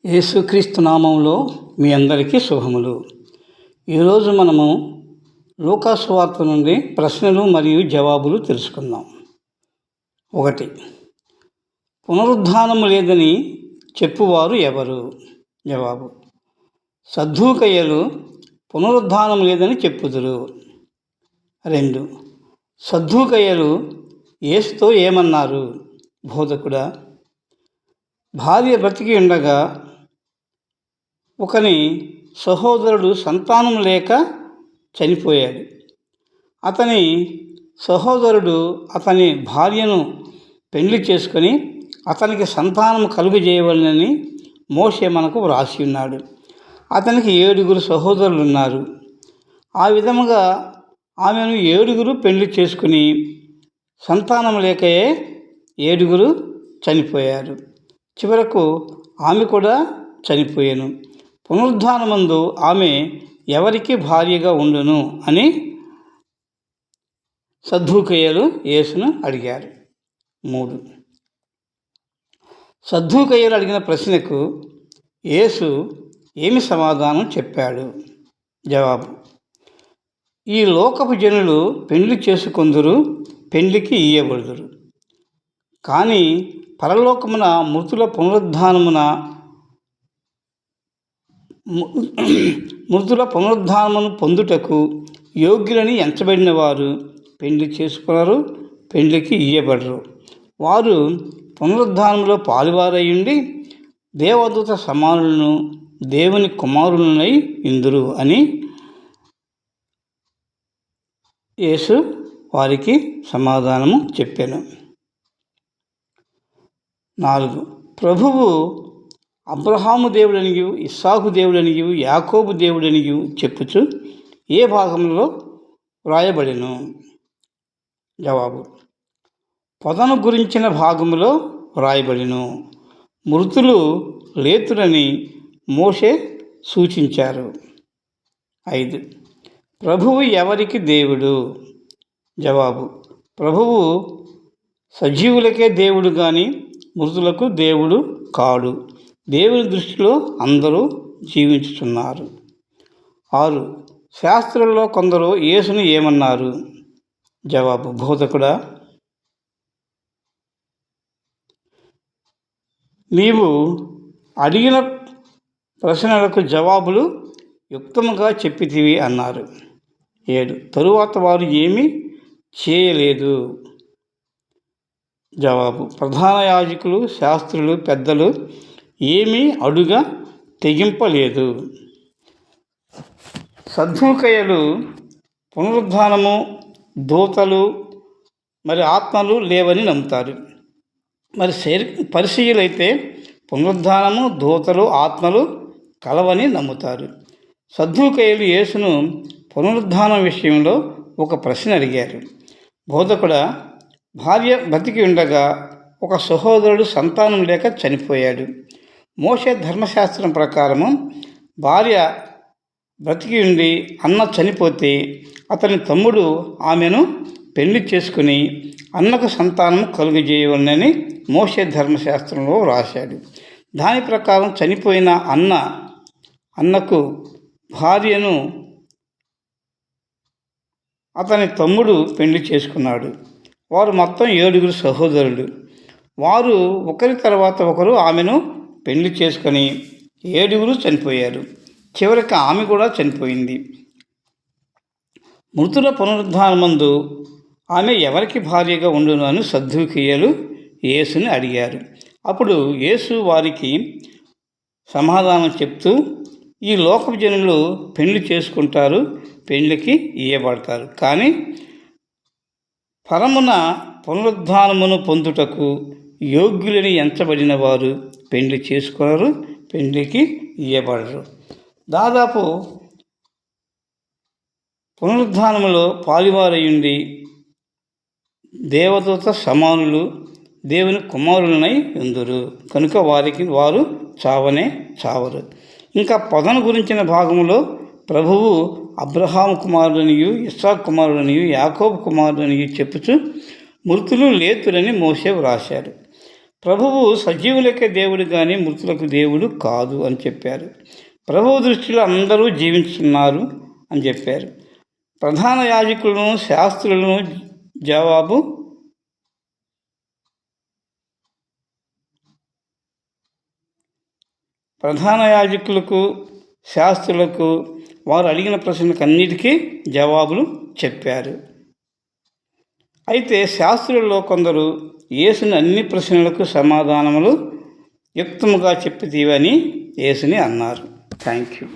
యేసుక్రీస్తు నామంలో మీ అందరికీ శుభములు. ఈరోజు మనము లూకా సువార్త నుండి ప్రశ్నలు మరియు జవాబులు తెలుసుకుందాం. 1. పునరుద్ధానము లేదని చెప్పువారు ఎవరు? జవాబు: సద్దూకయ్యులు పునరుద్ధానం లేదని చెప్పుదురు. 2. సద్దూకయ్యులు యేసుతో ఏమన్నారు? బోధకుడా, భార్య బ్రతికి ఉండగా ఒకని సహోదరుడు సంతానం లేక చనిపోయాడు. అతని సహోదరుడు అతని భార్యను పెళ్లి చేసుకొని అతనికి సంతానం కలుగజేయవలనని మోషే మనకు వ్రాసి ఉన్నాడు. అతనికి 7 సహోదరులు ఉన్నారు. ఆ విధముగా ఆమెను 7 పెళ్లి చేసుకుని సంతానం లేకయే 7 చనిపోయారు. చివరకు ఆమె కూడా చనిపోయాను. పునరుద్ధానమందు ఆమె ఎవరికి భార్యగా ఉండును అని సద్దూకయ్యులు యేసును అడిగారు. 3. సద్దూకయ్యులు అడిగిన ప్రశ్నకు యేసు ఏమి సమాధానం చెప్పాడు? జవాబు: ఈ లోకపు జనులు పెళ్లి చేసుకొందురు, పెళ్లికి ఇయ్యబడుదురు. కానీ పరలోకమున మృతుల పునరుద్ధానమును పొందుటకు యోగ్యులని ఎంచబడిన వారు పెళ్లి చేసుకున్నారు, పెళ్లికి ఇయ్యబడరు. వారు పునరుద్ధానంలో పాలువారయ్యుండి దేవదూత సమానులను, దేవుని కుమారులనై ఇందురు అని యేసు వారికి సమాధానము చెప్పాను. 4. ప్రభువు అబ్రహాము దేవుడనియు, ఇస్సాకు దేవుడనియు, యాకోబు దేవుడనియు చెప్పుచు ఏ భాగంలో వ్రాయబడెను? జవాబు: పొదను గురించిన భాగములో వ్రాయబడెను. మృతులు లేతురని మోషే సూచించారు. 5. ప్రభువు ఎవరికి దేవుడు? జవాబు: ప్రభువు సజీవులకే దేవుడు గాని మృతులకు దేవుడు కాడు. దేవుని దృష్టిలో అందరూ జీవించుతున్నారు. 6. శాస్త్రులలో కొందరు యేసును ఏమన్నారు? జవాబు: బోధకుడా, నీవు అడిగిన ప్రశ్నలకు జవాబులు యుక్తముగా చెప్పితివి అన్నారు. 7. తరువాత వారు ఏమీ చేయలేదు. జవాబు: ప్రధాన యాజకులు, శాస్త్రులు, పెద్దలు ఏమీ అడుగ తెగింపలేదు. సద్దూకయ్యులు పునరుద్ధానము, దూతలు మరి ఆత్మలు లేవని నమ్ముతారు. మరి పరిసయ్యులైతే పునరుద్ధానము, దూతలు, ఆత్మలు కలవని నమ్ముతారు. సద్దూకయ్యులు యేసును పునరుద్ధానం విషయంలో ఒక ప్రశ్న అడిగారు. బోధకుడా, భార్య బ్రతికి ఉండగా ఒక సహోదరుడు సంతానం లేక చనిపోయాడు. మోషే ధర్మశాస్త్రం ప్రకారము భార్య బ్రతికి ఉండి అన్న చనిపోతే అతని తమ్ముడు ఆమెను పెళ్లి చేసుకుని అన్నకు సంతానం కలుగజేయవలనని మోషే ధర్మశాస్త్రంలో వ్రాశాడు. దాని ప్రకారం చనిపోయిన అన్నకు భార్యను అతని తమ్ముడు పెళ్లి చేసుకున్నాడు. వారు మొత్తం 7 సహోదరులు. వారు ఒకరి తర్వాత ఒకరు ఆమెను పెళ్లి చేసుకొని 7 చనిపోయారు. చివరికి ఆమె కూడా చనిపోయింది. మృతుల పునరుద్ధానమందు ఆమె ఎవరికి భార్యగా ఉండును అని సద్దూకయ్యులు యేసుని అడిగారు. అప్పుడు యేసు వారికి సమాధానం చెప్తూ, ఈ లోకపు జనులు పెళ్లి చేసుకుంటారు, పెళ్లికి ఇయ్యబడతారు. కానీ పరమున పునరుద్ధానమును పొందుటకు యోగ్యులని ఎంచబడిన వారు పెళ్లి చేసుకున్నారు, పెళ్లికి ఇయ్యబడరు. దాదాపు పునరుద్ధానములో పాలువారయుండి దేవదూత సమానులు, దేవుని కుమారులనై ఉందురు కనుక వారు చావనే చావరు. ఇంకా పొదను గురించిన భాగంలో ప్రభువు అబ్రహాము కుమారులనియు, ఇస్సాకు కుమారులనియు, యాకోబు కుమారులనియు చెప్పుచు మృతులు లేతురని మోషే వ్రాశాడు. ప్రభువు సజీవులకే దేవుడు కానీ మృతులకు దేవుడు కాదు అని చెప్పారు. ప్రభువు దృష్టిలో అందరూ జీవించుతున్నారు అని చెప్పారు. ప్రధాన యాజకులను శాస్త్రులను జవాబు ప్రధాన యాజకులకు శాస్త్రులకు వారు అడిగిన ప్రశ్నలకు అన్నిటికీ జవాబులు చెప్పారు. అయితే శాస్త్రులలో కొందరు యేసుని అన్ని ప్రశ్నలకు సమాధానములు యుక్తముగా చెప్పితీవని యేసుని అన్నారు. Thank you.